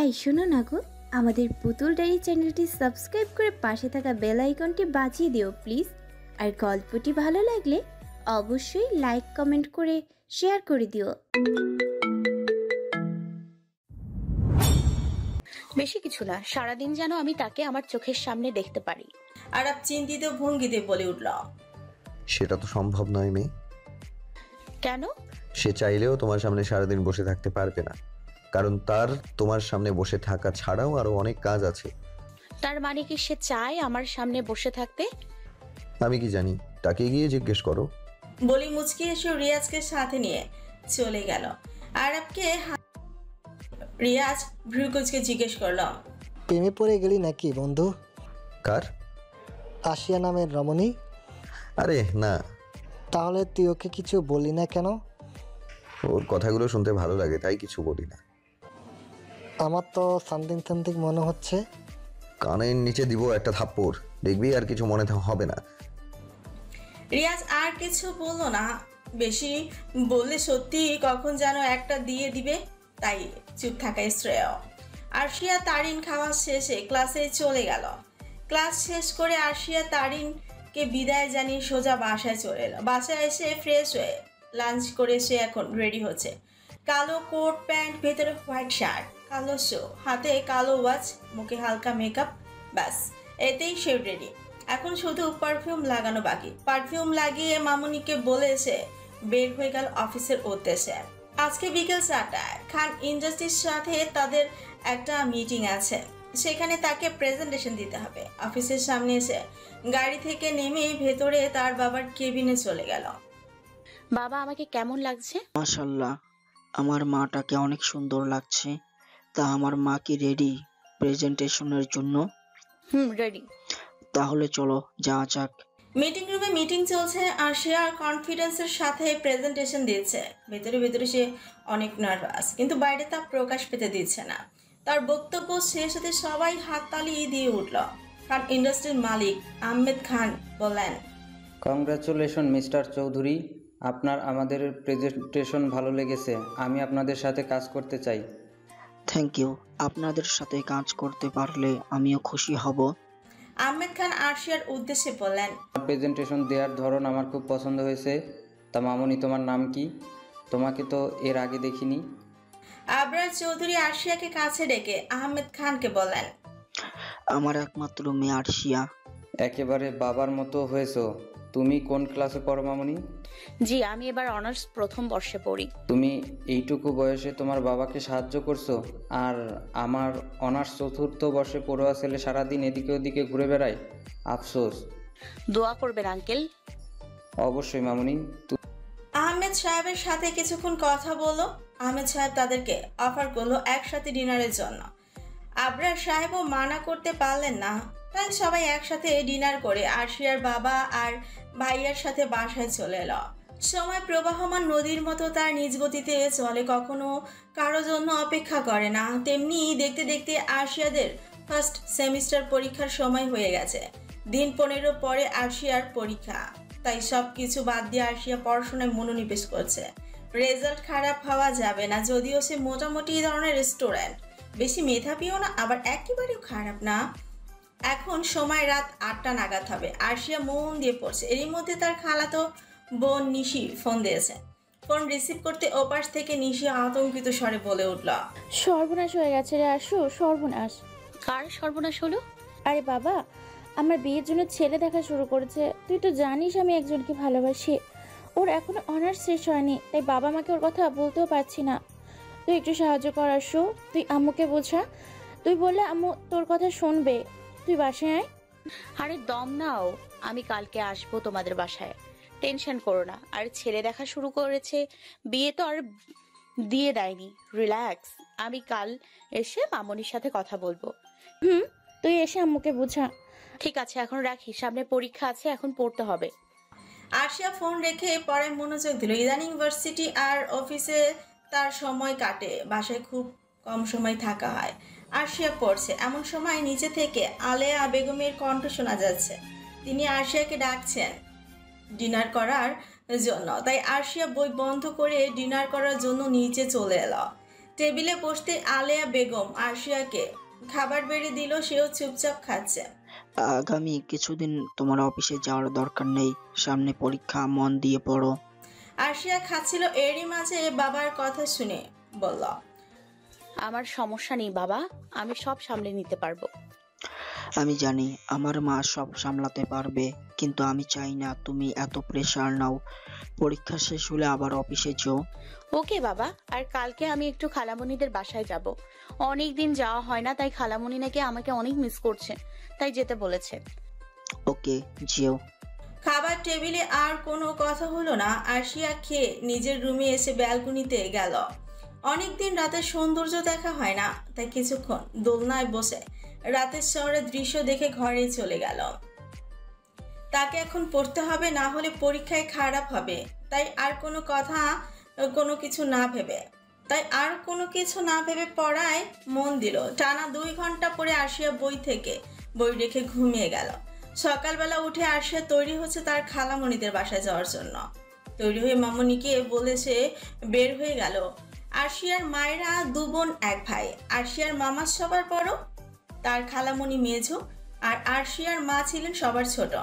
এই শোনো না গো, আমাদের পুতুল ডায়েরি চ্যানেলটি সাবস্ক্রাইব করে পাশে থাকা বেল আইকনটি বাজিয়ে দিও প্লিজ। আর গল্পটি ভালো লাগলে অবশ্যই লাইক কমেন্ট করে শেয়ার করে দিও। বেশি কিছু না, সারাদিন যেন আমি তাকে আমার চোখের সামনে দেখতে পারি। আরব চিন্তিত ভঙ্গিতে বলে উঠল, সেটা তো সম্ভব নয় মেয়ে। কেন? সে চাইলেও তোমার সামনে সারাদিন বসে থাকতে পারবে না, কারণ তার তোমার সামনে বসে থাকা ছাড়াও আরো অনেক কাজ আছে। তার মানে কি সে চায় আমার সামনে বসে থাকতে? আমি কি জানি, তাকে গিয়ে জিজ্ঞেস করো। বলি মুচকি এসে রিয়াজকে সাথে নিয়ে চলে গেল। আরবকে রিয়াজ ভ্রুকুচকে জিজ্ঞেস করলো, প্রেমে পড়ে গেলি নাকি বন্ধু? কার? আশিয়া নামের রমণী? আরে না। তাহলে তুই ওকে কিছু বললি না কেন? ওর কথাগুলো শুনতে ভালো লাগে তাই কিছু বলি না। আমার তো সামথিং সামথিং মনে হচ্ছে। কানের নিচে দিব একটা থাপ্পড়, দেখবি আর কিছু মনে হবে না। রিয়াজ আর কিছু বললো না, বেশি বললে সত্যি কখন যেন একটা দিয়ে দিবে, তাই চুপ থাকাই শ্রেয়। আরশিয়া তারিন খাওয়া শেষে ক্লাসে চলে গেল। ক্লাস শেষ করে আরশিয়া তারিনকে বিদায় জানিয়ে সোজা বাসায় চলে এলো। বাসায় এসে ফ্রেশ হয়ে লাঞ্চ করে সে এখন রেডি হচ্ছে। কালো কোট প্যান্ট, ভেতরে হোয়াইট শার্ট, কালো শো, হাতে কালো ওয়াচ, মুখে হালকা মেকআপ, ব্যাস এতেই সে রেডি। এখন শুধু পারফিউম লাগানো বাকি। পারফিউম লাগিয়ে মামুনিকে বলেছে বের হয়ে গেল অফিসের উদ্দেশ্যে। আজকে বিকেল 4টায় খান ইন্ডাস্ট্রির সাথে তাদের একটা মিটিং আছে, সেখানে তাকে প্রেজেন্টেশন দিতে হবে। অফিসের সামনে এসে গাড়ি থেকে নেমে ভেতরে তার বাবার কেবিনে চলে গেল। বাবা, আমাকে কেমন লাগছে? মাশাআল্লাহ, আমার মাটাকে অনেক সুন্দর লাগছে। তা আমার মা কি রেডি প্রেজেন্টেশনের জন্য? রেডি। তাহলে চলো যাওয়া যাক। মিটিং রুমে মিটিং চলছে আর সে আর কনফিডেন্সের সাথে প্রেজেন্টেশন দিচ্ছে। ভেতরে ভেতরে সে অনেক নার্ভাস, কিন্তু বাইরে তা প্রকাশ পেতে দিচ্ছে না। তার বক্তব্য শেষ হতে সবাই হাততালি দিয়ে উঠল। খান ইন্ডাস্ট্রির মালিক আহমেদ খান বললেন, কংগ্রাচুলেশন মিস্টার চৌধুরী, আপনার আমাদের প্রেজেন্টেশন ভালো লেগেছে। আমি আপনাদের সাথে কাজ করতে চাই। Thank you. আপনাদের সাথে কাজ করতে পারলে আমিও খুশি হব। আহমেদ খান আরশিয়ার উদ্দেশ্যে বললেন, প্রেজেন্টেশন দেওয়ার ধরন আমার খুব পছন্দ হয়েছে। তা মামুনি, তোমার নাম কি? তোমাকে তো এর আগে দেখিনি। আবরার চৌধুরী আরশিয়াকে কাছে ডেকে আহমেদ খানকে বললেন, আমার একমাত্র মেয়ে আরশিয়া। একেবারে বাবার মতো হয়েছো। তুমি কোন ক্লাসে পড়ো মামুনি? জি, আমি এবার অনার্স প্রথম বর্ষে পড়ি। তুমি এইটুকু বয়সে তোমার বাবাকে সাহায্য করছো, আর আমার অনার্স চতুর্থ বর্ষে পড়ুয়া ছেলে সারাদিন এদিকে ওদিকে ঘুরে বেড়ায়। আফসোস। দোয়া করবেন আঙ্কেল। অবশ্যই মামুনি। আহমেদ সাহেবের সাথে কিছুক্ষণ কথা বললো। আহমেদ সাহেব তাদেরকে অফার করলো একসাথে ডিনারের জন্য। আবরার সাহেবও মানা করতে পারলেন না, তাই সবাই একসাথে ডিনার করে আরশিয়ার বাবা আর ভাইয়ার সাথে বাসায় চলে এলো। সময় প্রবাহমান নদীর মতো তার নিজ গতিতে চলে, কখনো কারো জন্য অপেক্ষা করে না। তেমনি দেখতে দেখতে আরশিয়াদের ফার্স্ট সেমিস্টার পরীক্ষার সময় হয়ে গেছে। দিন 15 পরে আরশিয়ার পরীক্ষা, তাই সব কিছু বাদ দিয়ে আরশিয়া পড়াশোনায় মনোনিবেশ করছে। রেজাল্ট খারাপ হওয়া যাবে না, যদিও সে মোটামুটি ধরনের স্টুডেন্ট, বেশি মেধাবীও না আবার একেবারেও খারাপ না। এখন সময় রাত 8টা নাগাদ হবে। আরশিয়া মন দিয়ে পড়ছে। এরই মধ্যে তার খালাতো বোন নিশি ফোন দিয়েছে। ফোন রিসিভ করতে ওপাশ থেকে নিশি আতঙ্কিত স্বরে বলে উঠল, সর্বনাশ হয়ে গেছে রে আশু, সর্বনাশ। কার সর্বনাশ হলো? আরে বাবা, আমার বিয়ের জন্য ছেলে দেখা শুরু করেছে। তুই তো জানিস আমি একজনকে ভালোবাসি। ওর এখনো অনার্স শেষ হয়নি, তাই বাবা মাকে ওর কথা বলতেও পারছি না। তুই একটু সাহায্য কর আশু, তুই আম্মুকে বোঝা। তুই বললে আম্মু তোর কথা শুনবে। তুই বাসায় আয়। আরে দম নাও, আমি কালকে আসবো তোমাদের বাসায়, টেনশন করো না। আর ছেলে দেখা শুরু করেছে, বিয়ে তো আর দিয়ে দেয়নি, রিল্যাক্স। আমি কাল এসে মামনির সাথে কথা বলবো। তুই এসে আম্মুকে বোঝা। ঠিক আছে, এখন রাখি, সামনে পরীক্ষা আছে, এখন পড়তে হবে। আরশিয়া ফোন রেখে পরে মনোযোগ দিল। ইদানিং ইউনিভার্সিটি আর অফিসে তার সময় কাটে, বাসায় খুব কম সময় থাকা হয়। আরশিয়া পড়ছে, এমন সময় নিচে থেকে আলেয়া বেগমের কণ্ঠ শোনা যাচ্ছে। তিনি আরশিয়াকে ডাকছেন ডিনার করার জন্য, তাই আরশিয়া বই বন্ধ করে ডিনার করার জন্য নিচে চলে এলো। টেবিলে বসতে আলেয়া বেগম আরশিয়াকে খাবার বেড়ে দিল, সেও চুপচাপ খাচ্ছে। আগামী কিছুদিন তোমার অফিসে যাওয়ার দরকার নেই, সামনে পরীক্ষা, মন দিয়ে পড়ো। আরশিয়া খাচ্ছিল, এরই মাঝে বাবার কথা শুনে বলল, আমার সমস্যা নেই বাবা, আমি সব সামলে নিতে পারবো। আমি জানি আমার মা সব সামলাতে পারবে, কিন্তু আমি চাই না তুমি এত প্রেশার নাও। পরীক্ষা শেষ হলে আবার অফিসে যেও। ওকে বাবা, আর কালকে আমি একটু খালামণিদের বাসায় যাব। অনেক দিন যাওয়া হয় না, তাই খালামণি নাকি আমাকে অনেক মিস করছে, তাই যেতে বলেছে। ওকে, যেও। খাবার টেবিলে আর কোনো কথা হলো না। আরশিয়া খেয়ে নিজের রুমে এসে ব্যালকনিতে গেল। অনেকদিন রাতের সৌন্দর্য দেখা হয় না, তাই কিছুক্ষণ দোলনায় বসে রাতের শহরের দৃশ্য দেখে ঘরে চলে গেল। তাকে এখন পড়তে হবে, না হলে পরীক্ষায় খারাপ হবে। তাই আর কোনো কিছু না ভেবে পড়ায় মন দিল। টানা 2 ঘন্টা পরে আরশিয়া বই রেখে ঘুমিয়ে গেল। সকালবেলা উঠে আরশিয়া তৈরি হচ্ছে তার খালামণিদের বাসায় যাওয়ার জন্য। তৈরি হয়ে মামুনিকে বলে সে বের হয়ে গেল। আরশিয়ার মায়েরা 2 বোন 1 ভাই। আরশিয়ার মামা সবার বড়, তার খালামণি মেজো, আর আরশিয়ার মা ছিলেন সবার ছোট।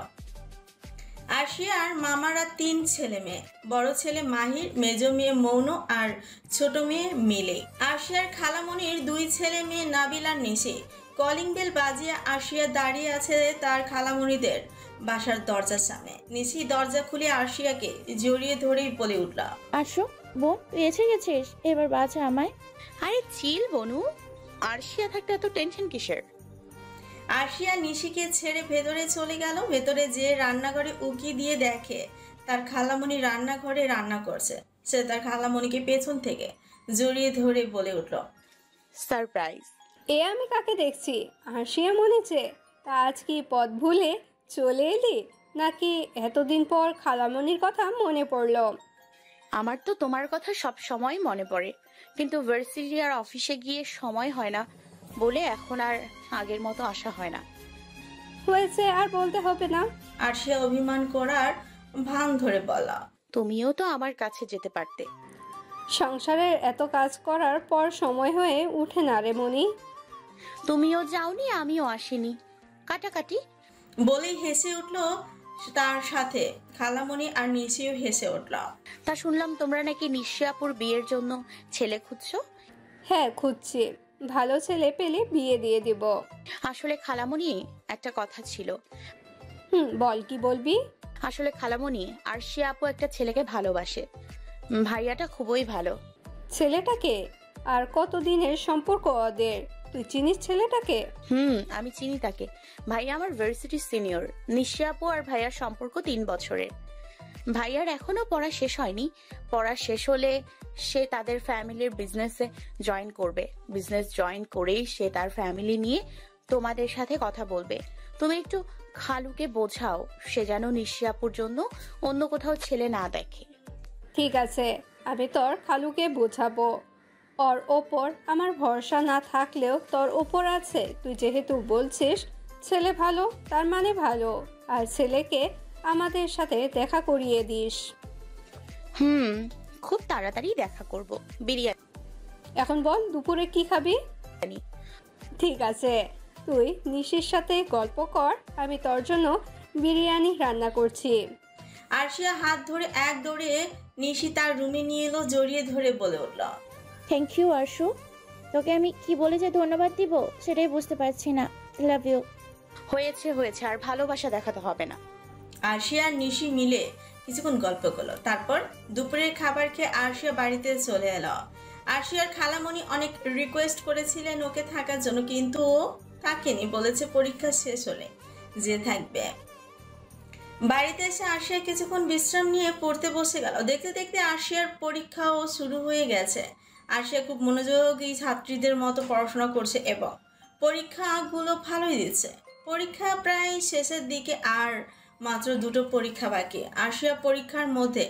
আরশিয়ার মামারা 3 ছেলে মেয়ে, বড় ছেলে মাহির, মেজো মেয়ে মৌন আর ছোট মেয়ে মিলে। আরশিয়ার খালামণির 2 ছেলে মেয়ে নাবিল আর নিশি। কলিং বেল বাজিয়ে আরশিয়া দাঁড়িয়ে আছে তার খালামণিদের বাসার দরজার সামনে। নিশি দরজা খুলে আরশিয়াকে জড়িয়ে ধরেই বলে উঠল, আসো বোন, তুই এসে গেছিস, এবার বাঁচা আমায়। আরে চিল বনু, আরশিয়া থাকতে এত টেনশন কিসের? আরশিয়া নিশিকে ছেড়ে ভেতরে চলে গেল। ভেতরে যে রান্নাঘরে উকি দিয়ে দেখে তার খালামণি রান্নাঘরে রান্না করছে। সে তার খালামণিকে পেছন থেকে জড়িয়ে ধরে বলে উঠল, সারপ্রাইজ। এ আমি কাকে দেখছি? আরশিয়া মনেছে? তা আজ কি পথ ভুলে চলে এলি, নাকি এতদিন পর খালামণির কথা মনে পড়লো? আমার তো তোমার কথা সব সময় মনে পড়ে, কিন্তু ভার্সিটি আর অফিসে গিয়ে সময় হয় না বলে এখন আর আগের মতো আসা হয় না। হয়েছে, আর বলতে হবে না। আরশিয়া অভিমান করার ভান ধরে বলা, তুমিও তো আমার কাছে যেতে পারতে। সংসারের এত কাজ করার পর সময় হয়ে উঠে না রে মনি। তুমিও যাওনি, আমিও আসিনি, কাটাকাটি। বলেই হেসে উঠল তার সাথে খালামণি, আর নিশিও হেসে উঠল। তা শুনলাম তোমরা নাকি নিশ্চিয়াপুর বিয়ের জন্য ছেলে খুঁজছো। হ্যাঁ, খুঁজছি। ভালো ছেলে পেলে বিয়ে দিয়ে দিব। আসলে খালামণি, একটা কথা ছিল। বল, কি বলবি? আসলে খালামণি, আরশিয়া আপু একটা ছেলেকে ভালোবাসে। ভাইয়াটা খুবই ভালো। ছেলেটাকে? আর কতদিনের সম্পর্ক ওদের? তুই চিনিস ছেলেটাকে? আমি চিনি তাকে। ভাইয়া আমার ভার্সিটি সিনিয়র। নিশিয়া আপু আর ভাইয়ার সম্পর্ক 3 বছরের। ভাইয়ার এখনো পড়া শেষ হয়নি। পড়া শেষ হলে সে তাদের ফ্যামিলির বিজনেসে জয়েন করবে। বিজনেস জয়েন করেই সে তার ফ্যামিলি নিয়ে তোমাদের সাথে কথা বলবে। তুমি একটু খালুকে বোঝাও, সে যেন নিশিয়াপুর জন্য অন্য কোথাও ছেলে না দেখে। ঠিক আছে, আমি তোর খালুকে বোঝাবো। ওর ওপর আমার ভরসা না থাকলেও তোর ওপর আছে। তুই যেহেতু বলছিস ছেলে ভালো, তার মানে ভালো। আর ছেলেকে আমাদের সাথে দেখা করিয়ে দিস। খুব তাড়াতাড়ি দেখা করব। বিরিয়ানি। এখন বল, দুপুরে কি খাবি? ঠিক আছে, তুই নিশির সাথে গল্প কর, আমি তোর জন্য বিরিয়ানি রান্না করছি। আরশিয়া হাত ধরে এক দৌড়ে নিশি তার রুমে নিয়ে এলো, জড়িয়ে ধরে বলে উঠল, থ্যাংক ইউ আরশু, তোকে আমি কি বলে যে ধন্যবাদ দিব সেটাই বুঝতে পারছি না। Love you. হয়েছে, আর ভালোবাসা দেখাতে হবে না। আরশিয়া আর নিশি মিলে কিছুক্ষণ গল্প করলো। তারপর দুপুরের খাবার খেয়ে আরশিয়া বাড়িতে চলে এলো। আরশিয়ার খালামণি অনেক রিকোয়েস্ট করেছিলেন ওকে থাকার জন্য, কিন্তু ও থাকেনি, বলেছে পরীক্ষা শেষ হলে যে থাকবে। বাড়িতে এসে আরশিয়া কিছুক্ষণ বিশ্রাম নিয়ে পড়তে বসে গেল। দেখতে দেখতে আরশিয়ার পরীক্ষাও শুরু হয়ে গেছে। আরশিয়া খুব মনোযোগী ছাত্রীদের মতো পড়াশোনা করছে এবং পরীক্ষাগুলো ভালোই দিচ্ছে। পরীক্ষা প্রায় শেষের দিকে, আর মাত্র 2টো পরীক্ষা বাকি। আরশিয়া পরীক্ষার মধ্যে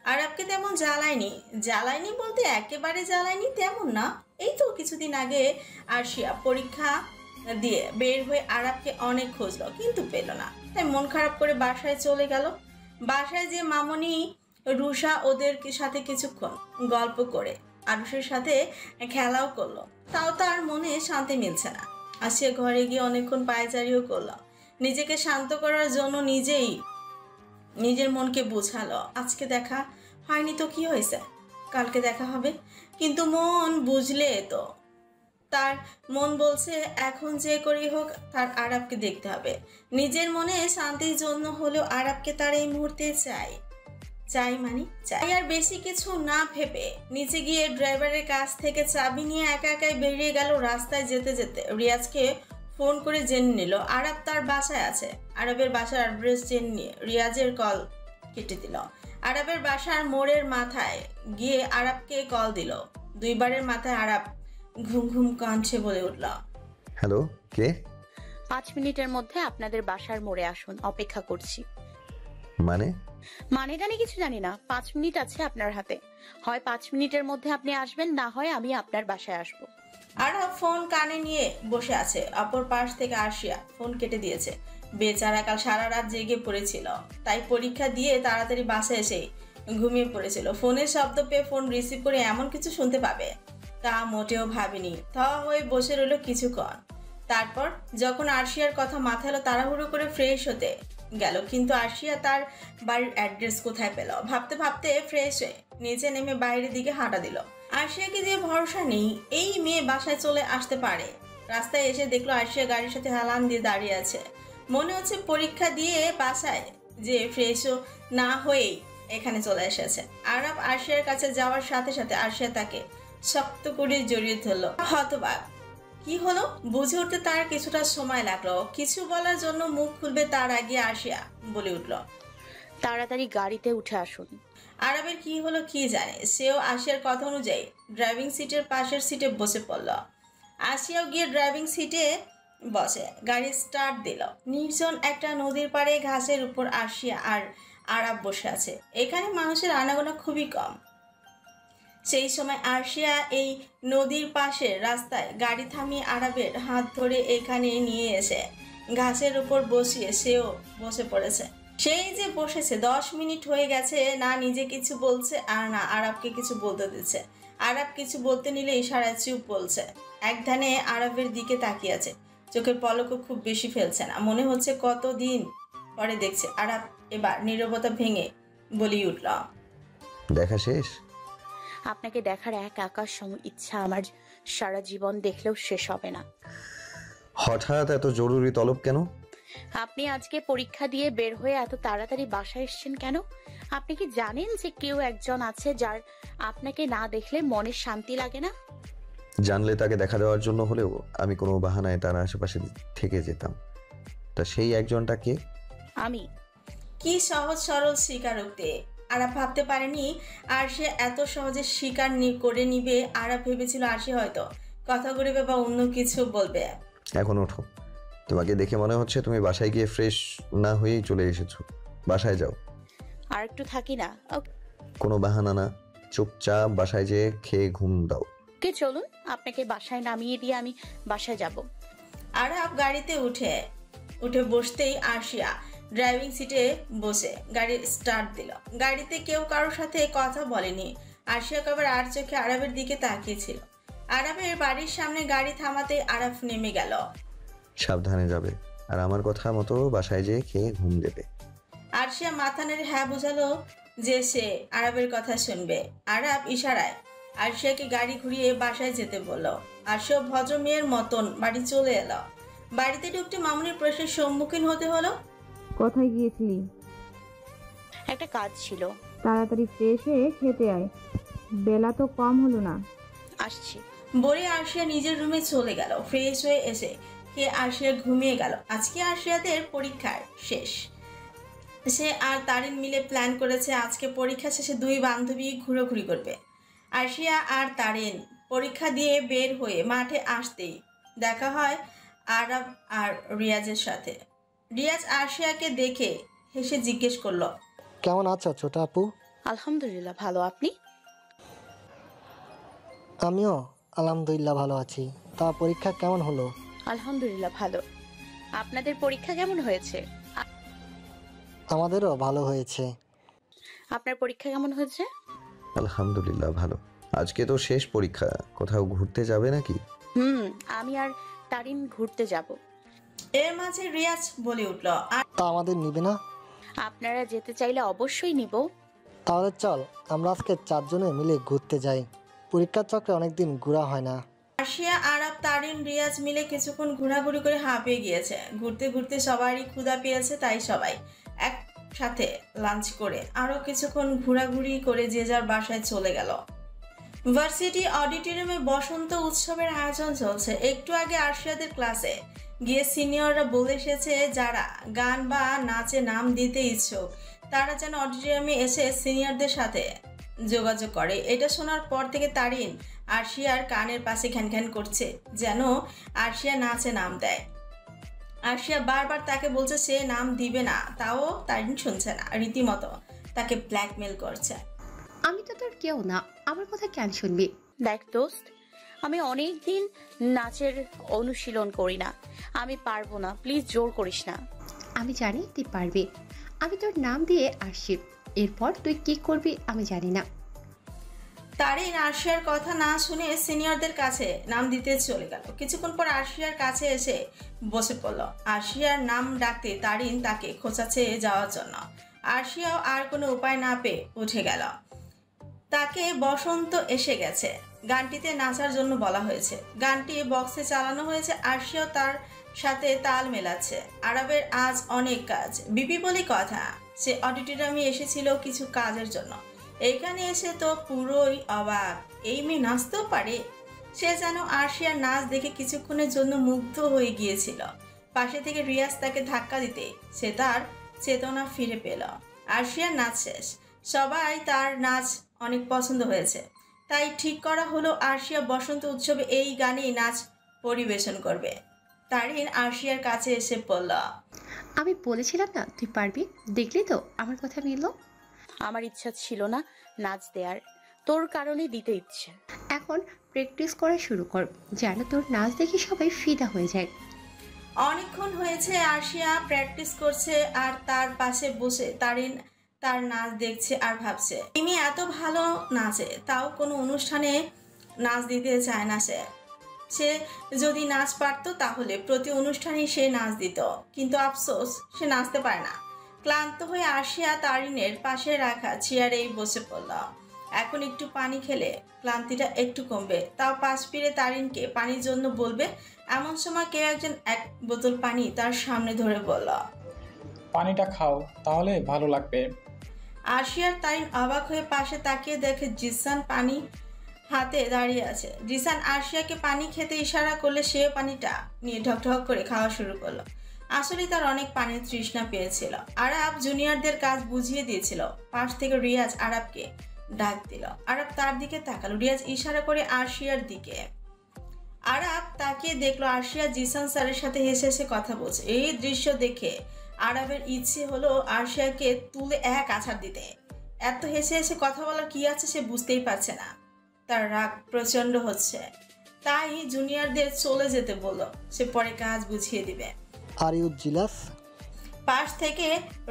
আরবকে তেমন জ্বালায়নি বলতে একেবারে জ্বালায়নি তেমন না। এই তো কিছুদিন আগে আরশিয়া পরীক্ষা দিয়ে বের হয়ে আরবকে অনেক খুঁজলো, কিন্তু পেল না। তাই মন খারাপ করে বাসায় চলে গেল। বাসায় যে মামনি রুষা ওদের সাথে কিছুক্ষণ গল্প করে আরুষের সাথে খেলাও করলো, তাও তার মনে শান্তি মিলছে না। আসিয়া ঘরে গিয়ে অনেকক্ষণ পায়চারিও করলো, নিজেকে শান্ত করার জন্য নিজের মনকে বোঝালো আজকে দেখা হয়নি তো কি হয়েছে, কালকে দেখা হবে। কিন্তু মন বুঝলে তো, তার মন বলছে এখন যে করেই হোক তার আরাবকে দেখতে হবে। নিজের মনে শান্তির জন্য হলেও আরাবকে তার এই মুহূর্তে চাই আর বেশি কিছু না ভেবে নিচে গিয়ে ড্রাইভারের কাছ থেকে চাবি নিয়ে একা একাই বেরিয়ে গেল। রাস্তায় যেতে যেতে রিয়াজকে ফোন করে জেনে নিল আরাব তার বাসায় আছে। আরবের বাসার অ্যাড্রেস জেনে নিয়ে রিয়াজের কল কেটে দিল। আরবের বাসার মোড়ের মাথায় গিয়ে আরাবকে কল দিল। দুইবারের মাথায় আরাব ঘুম ঘুম কণ্ঠে বলে উঠল, হ্যালো, কে? 5 মিনিটের মধ্যে আপনাদের বাসার মোড়ে আসুন, অপেক্ষা করছি। মানে টানি কিছু জানি না, 5 মিনিট আছে আপনার হাতে। হয় 5 মিনিটের মধ্যে আপনি আসবেন, না হয় আমি আপনার বাসায় আসব। আরাব ফোন কানে নিয়ে বসে আছে। অপর পাশ থেকে আরশিয়া ফোন কেটে দিয়েছে। বেচারা কাল সারা রাত জেগে পড়েছিল, তাই পরীক্ষা দিয়ে তাড়াতাড়ি বাসায় এসে ঘুমিয়ে পড়েছিল। ফোনের শব্দ পেয়ে ফোন রিসিভ করে এমন কিছু শুনতে পাবে তা মোটেও ভাবেনি। থা হয়ে বসে রইল কিছুক্ষণ। তারপর যখন আরশিয়ার কথা মাথায় এলো তাড়াহুড়ো করে ফ্রেশ হতে গেল, কিন্তু আরশিয়া তার বাড়ির অ্যাড্রেস কোথায় পেল? ভাবতে ভাবতে ফ্রেশ হয়ে নিচে নেমে বাইরের দিকে হাঁটা দিল। আরশিয়াকে দিয়ে ভরসা নেই এই মেয়ে বাসায় চলে আসতে পারে। রাস্তায় এসে দেখলো আরশিয়া গাড়ির সাথে হেলান দিয়ে দাঁড়িয়ে আছে। মনে হচ্ছে পরীক্ষা দিয়ে বাসায় যে ফ্রেশও না হয়েই এখানে চলে এসেছে। আরব আরশিয়ার কাছে যাওয়ার সাথে সাথে আরশিয়া তাকে শক্ত করে জড়িয়ে ধরলো। হতবাক, কি হলো বুঝে উঠতে তার কিছুটা সময় লাগলো। কিছু বলার জন্য মুখ খুলবে তার আগে আরশিয়া বলে উঠল, তাড়াতাড়ি গাড়িতে উঠে আসুন। আরবের কি হলো কি জানে, সেও আশিয়ার কথা অনুযায়ী ড্রাইভিং সিটের পাশের সিটে বসে পড়ল। আশিয়াও গিয়ে ড্রাইভিং সিটে বসে গাড়ি স্টার্ট দিল। নির্জন একটা নদীর পাড়ে ঘাসের উপর আশিয়া আর আরব বসে আছে। এখানে মানুষের আনাগোনা খুবই কম। সেই সময় আরশিয়া এই নদীর পাশের রাস্তায় গাড়ি থামিয়ে আরবের হাত ধরে এখানে নিয়ে এসে ঘাসের উপর বসিয়ে সেও বসে পড়েছে। সেই যে বসেছে 10 মিনিট হয়ে গেছে, না নিজে কিছু বলছে আর না আরবকে কিছু বলতে দিচ্ছে। আরব কিছু বলতে নিলে ইশারায় চুপ বলছে। এক ধ্যানে আরবের দিকে তাকিয়ে আছে, চোখের পলকও খুব বেশি ফেলছে না। মনে হচ্ছে কতদিন পরে দেখছে। আরব এবার নীরবতা ভেঙে বলি উঠল, দেখা শেষ? আপনাকে দেখার এক আকাশ সম ইচ্ছা আমার সারা জীবন দেখলেও শেষ হবে না। হঠাৎ এত জরুরি তলব কেন? আপনি আজকে পরীক্ষা দিয়ে বের হয়ে এত তাড়াতাড়ি বাসায় এসেছেন কেন? আপনি কি জানেন যে কেউ একজন আছে যার আপনাকে না দেখলে মনের শান্তি লাগে না? জানলে তাকে দেখা দেওয়ার জন্য হলেও আমি কোনো বাহানায় তার আশেপাশে থেকে যেতাম। তা সেই একজনটা কে? আমি। কি সহজ সরল স্বীকারোক্তি। আরব ভাবতে পারেনি আর সে এত সহজে স্বীকার করে নিবে। আরব ভেবেছিল আরশি হয়তো কথা বলবে বা অন্য কিছু বলবে। এখন ওঠো, তোমাকে দেখে মনে হচ্ছে তুমি বাসায় গিয়ে ফ্রেশ না হয়েই চলে এসেছো। বাসায় যাও। আর একটু থাকি না? কোনো বাহানা না, চুপচাপ বাসায় যেয়ে খেয়ে ঘুম দাও। কে চলুন, আপনাকে বাসায় নামিয়ে দিয়ে আমি বাসায় যাব। আরব গাড়িতে উঠে বসতেই আরশিয়া ড্রাইভিং সিটে বসে গাড়ি স্টার্ট দিল। গাড়িতে কেউ কারোর সাথে কথা বলেনি। আরশিয়া কবার আর চোখে আরবের দিকে তাকিয়েছিল। আরবের বাড়ির সামনে গাড়ি থামাতে আরব নেমে গেল। সাবধানে যাবে আর আমার কথা মতো বাসায় যেয়ে খেয়ে ঘুম দেবে। আরশিয়া মাথা নেড়ে হ্যাঁ বোঝালো যে সে আরবের কথা শুনবে। আরব ইশারায় আরশিয়াকে গাড়ি ঘুরিয়ে বাসায় যেতে বলল। আরশিয়া ভদ্র মেয়ের মতন বাড়ি চলে এলো। বাড়িতে ঢুকতে মামুনির প্রশ্নের সম্মুখীন হতে হলো। কোথায় গিয়েছিলি? একটা কাজ ছিল। তাড়াতাড়ি ফ্রেশ হয়ে খেতে আয়, বেলা তো কম হলো না। আসছি বলে আরশিয়া নিজের রুমে চলে গেল। ফ্রেশ হয়ে এসে খেয়ে আরশিয়া ঘুমিয়ে গেল। আজকে আরশিয়াদের পরীক্ষার শেষ। সে আর তারিন মিলে প্ল্যান করেছে আজকে পরীক্ষা শেষে দুই বান্ধবী ঘোরাঘুরি করবে। আরশিয়া আর তারিন পরীক্ষা দিয়ে বের হয়ে মাঠে আসতেই দেখা হয় আরব আর রিয়াজের সাথে। রিয়াজ আরশিয়াকে দেখে হেসে জিজ্ঞেস করলো, কেমন আছো ছোট আপু? আলহামদুলিল্লাহ, ভালো। আপনি? আমিও আলহামদুলিল্লাহ ভালো আছি। তা পরীক্ষা কেমন হলো? আলহামদুলিল্লাহ ভালো। আপনাদের পরীক্ষা কেমন হয়েছে? আমাদেরও ভালো হয়েছে। আপনার পরীক্ষা কেমন হয়েছে? আলহামদুলিল্লাহ ভালো। আজকে তো শেষ পরীক্ষা, কোথাও ঘুরতে যাবে নাকি? আমি আর তারিন ঘুরতে যাব। এর মাঝে রিয়াজ বলে উঠল, আর তা আমাদের নিবে না? আপনারা যেতে চাইলে অবশ্যই নিব। তাহলে চল আমরা আজকে 4 জনে মিলে ঘুরতে যাই। পরীক্ষার চক্রে অনেকদিন ঘোরা হয় না। আরশিয়া, আরাব, তারিন, রিয়াজ মিলে কিছুক্ষণ ঘোরাঘুরি করে হাঁপিয়ে গিয়েছে। ঘুরতে ঘুরতে সবারই ক্ষুধা পেয়েছে, তাই সবাই একসাথে লাঞ্চ করে আরো কিছুক্ষণ ঘোরাঘুরি করে যে যার বাসায় চলে গেল। ভার্সিটি অডিটোরিয়ামে বসন্ত উৎসবের আয়োজন চলছে। একটু আগে আরশিয়াদের ক্লাসে গিয়ে সিনিয়ররা বলে এসেছে যারা গান বা নাচে নাম দিতে ইচ্ছুক তারা যেন অডিটোরিয়ামে এসে সিনিয়রদের সাথে যোগাযোগ করে। এটা শোনার পর থেকে তারিন আরশিয়ার কানের পাশে ঘ্যান ঘ্যান করছে যেন আরশিয়া নাচে নাম দেয়। আরশিয়া বারবার তাকে বলছে সে নাম দিবে না, তাও তারিন শুনছে না, রীতিমতো তাকে ব্ল্যাকমেল করছে। আমি তো তোর কেউ না, আমার কথা কেন শুনবি? দেখ দোস্ত, আমি অনেক দিন নাচের অনুশীলন করি না, আমি পারবো না, প্লিজ জোর করিস না। আমি জানি তুই পারবি, আমি তোর নাম দিয়ে আসছি, এরপর তুই কি করবি আমি জানি না। তারিন আরশিয়ার কথা না শুনে সিনিয়রদের কাছে নাম দিতে চলে গেল। কিছুক্ষণ পর আরশিয়ার কাছে এসে বসে পড়ল। আরশিয়ার নাম ডাকতে তারিন তাকে খোঁচাচ্ছে যাওয়ার জন্য। আরশিয়াও আর কোনো উপায় না পেয়ে উঠে গেল। তাকে বসন্ত এসে গেছে গানটিতে নাচার জন্য বলা হয়েছে। গানটি বক্সে চালানো হয়েছে, আরশিয়াও তার সাথে তাল মেলাচ্ছে। আরবের আজ অনেক কাজ, বিপি বলে কথা। সে অডিটোরিয়ামে এসেছিল কিছু কাজের জন্য, এইখানে এসে তো পুরোই অবাক, এই মেয়ে নাচতেও পারে। সে যেন আরশিয়ার নাচ দেখে কিছুক্ষণের জন্য মুগ্ধ হয়ে গিয়েছিল। পাশে থেকে রিয়াজ তাকে ধাক্কা দিতে সে তার চেতনা ফিরে পেল। আরশিয়ার নাচ শেষ, সবাই তার নাচ অনেক পছন্দ হয়েছে, তাই ঠিক করা হলো আরশিয়া বসন্ত উৎসবে এই গানেই নাচ পরিবেশন করবে। তারিন আরশিয়ার কাছে এসে বলল, আমি বলেছিলাম না তুই পারবি, দেখলি তো আমার কথা মিলল। আমার ইচ্ছা ছিল না নাচ দেওয়ার, তোর কারণে দিতে ইচ্ছে। এখন প্র্যাকটিস করা শুরু কর, যেন তোর নাচ দেখে সবাই ফিদা হয়ে যায়। অনেকক্ষণ হয়েছে আরশিয়া প্র্যাকটিস করছে, আর তার পাশে বসে তারিন তার নাচ দেখছে আর ভাবছে তিনি এত ভালো নাচে, তাও কোনো অনুষ্ঠানে নাচ দিতে চায় না। সে যদি নাচ পারতো তাহলে প্রতি অনুষ্ঠানেই সে নাচ দিত, কিন্তু আফসোস সে নাচতে পারে না। ক্লান্ত হয়ে আরশিয়া তারিনের পাশে রাখা চেয়ারেই বসে পড়ল। এখন একটু পানি খেলে ক্লান্তিটা একটু কমবে, তাও পাশ ফিরে তারিনকে পানির জন্য বলবে। এমন সময় কেউ একজন এক বোতল পানি তার সামনে ধরে বলল, পানিটা খাও, তাহলে ভালো লাগবে। আরশিয়ার তারিন অবাক হয়ে পাশে তাকিয়ে দেখে জিসান পানি হাতে দাঁড়িয়ে আছে। জিসান আরশিয়াকে পানি খেতে ইশারা করলে সেও পানিটা নিয়ে ঢকঢক করে খাওয়া শুরু করলো। আসলে তার অনেক পানির তৃষ্ণা পেয়েছিল। আরাব জুনিয়রদের কাজ বুঝিয়ে দিয়েছিল। পাশ থেকে রিয়াজ আরাবকে ডাক দিল। আরাব তার দিকে তাকালো, রিয়াজ ইশারা করে আরশিয়ার দিকে। আরাব তাকিয়ে দেখলো আরশিয়া জিসান স্যারের সাথে হেসে হেসে কথা বলছে। এই দৃশ্য দেখে আরাবের ইচ্ছে হলো আরশিয়াকে তুলে এক আছাড় দিতে। এত হেসে হেসে কথা বলার কি আছে সে বুঝতেই পারছে না। তার রাগ প্রচন্ড হচ্ছে, তাই জুনিয়রদের চলে যেতে বলল, সে পরে কাজ বুঝিয়ে দিবে। Are you jealous? পাশ থেকে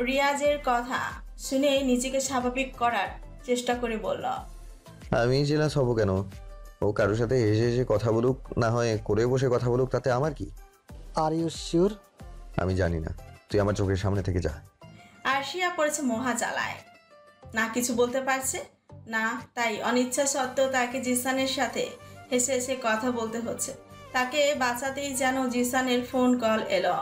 রিয়াজের কথা শুনে নিজেকে স্বাভাবিক করার চেষ্টা করে বলল, আমি জেলাস হব কেন? ও কারোর সাথে হেসে হেসে কথা বলুক, না হয় করে বসে কথা বলুক, তাতে আমার কি? Are you sure? আমি জানি না, তুই আমার চোখের সামনে থেকে যা। আরশিয়া পড়েছে মহা জ্বালায়, না কিছু বলতে পারছে না, তাই অনিচ্ছা সত্ত্বেও তাকে জিসানের সাথে হেসে হেসে কথা বলতে হচ্ছে। তাকে বাঁচাতেই যেন জিসানের ফোন কল এলো,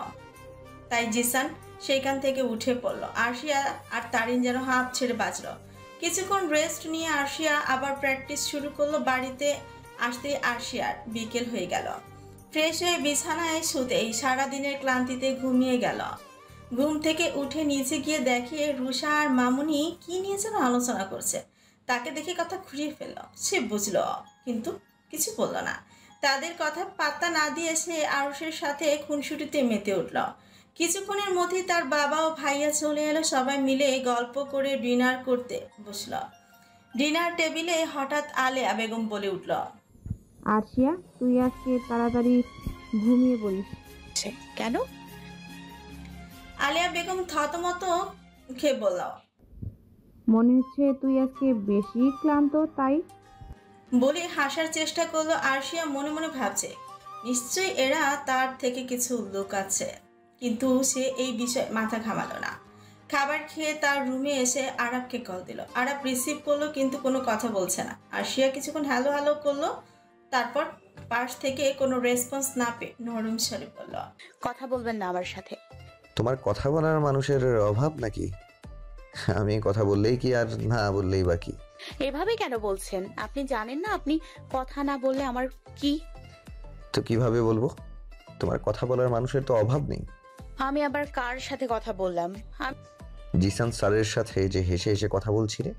তাই জিসান সেইখান থেকে উঠে পড়লো। আরশিয়া আর তারিন যেন হাঁপ ছেড়ে বাঁচল। কিছুক্ষণ রেস্ট নিয়ে আরশিয়া আবার প্র্যাকটিস শুরু করলো। বাড়িতে আসতেই আরশিয়ার বিকেল হয়ে গেল। ফ্রেশ হয়ে বিছানায় শুতেই সারাদিনের ক্লান্তিতে ঘুমিয়ে গেল। ঘুম থেকে উঠে নিচে গিয়ে দেখে রুষা আর মামুনি কি নিয়ে যেন আলোচনা করছে। তাকে দেখে কথা ঘুরিয়ে ফেলল। সে বুঝল, কিন্তু কিছু বলল না। তাদের কথা পাত্তা না দিয়ে সে আরশের সাথে খুনসুটিতে মেতে উঠল। কিছুক্ষণের মধ্যেই তার বাবা ও ভাইয়া চলে এলো। সবাই মিলে গল্প করে ডিনার করতে বসল। ডিনার টেবিলে হঠাৎ আলেয়া বেগম বলে উঠল, আরশিয়া, তুই আজকে তাড়াতাড়ি ঘুমিয়ে পড়িস। কেন? আলেয়া বেগম থতমত খেয়ে বলল, মনে হচ্ছে তুই আজকে বেশি ক্লান্ত, তাই। বলে হাসার চেষ্টা করলো। আরশিয়া মনে মনে ভাবছে নিশ্চয়ই এরা তার থেকে কিছু লুকাচ্ছে, কিন্তু সে এই বিষয়ে মাথা ঘামালো না। খাবার খেয়ে তার রুমে এসে আরাবকে কল দিল। আরাব রিসিভ করলো কিন্তু কোনো কথা বলছে না। আরশিয়া কিছুক্ষণ হ্যালো হ্যালো করলো, তারপর পাশ থেকে কোনো রেসপন্স না পেয়ে নরম স্বরে বলল, কথা বলবেন না আমার সাথে? তোমার কথা বলার মানুষের অভাব নাকি? আমি কথা বললেই কি আর না বললেই বাকি? এভাবে কেন বলছেন? আপনি জানেন না আপনি কথা না বললে আমার কি? তো কিভাবে বলবো? তোমার কথা বলার মানুষের তো অভাব নেই। আমি আবার কার সাথে কথা বললাম? জিসান স্যারের সাথে যে হেসে হেসে কথা বলছিলে,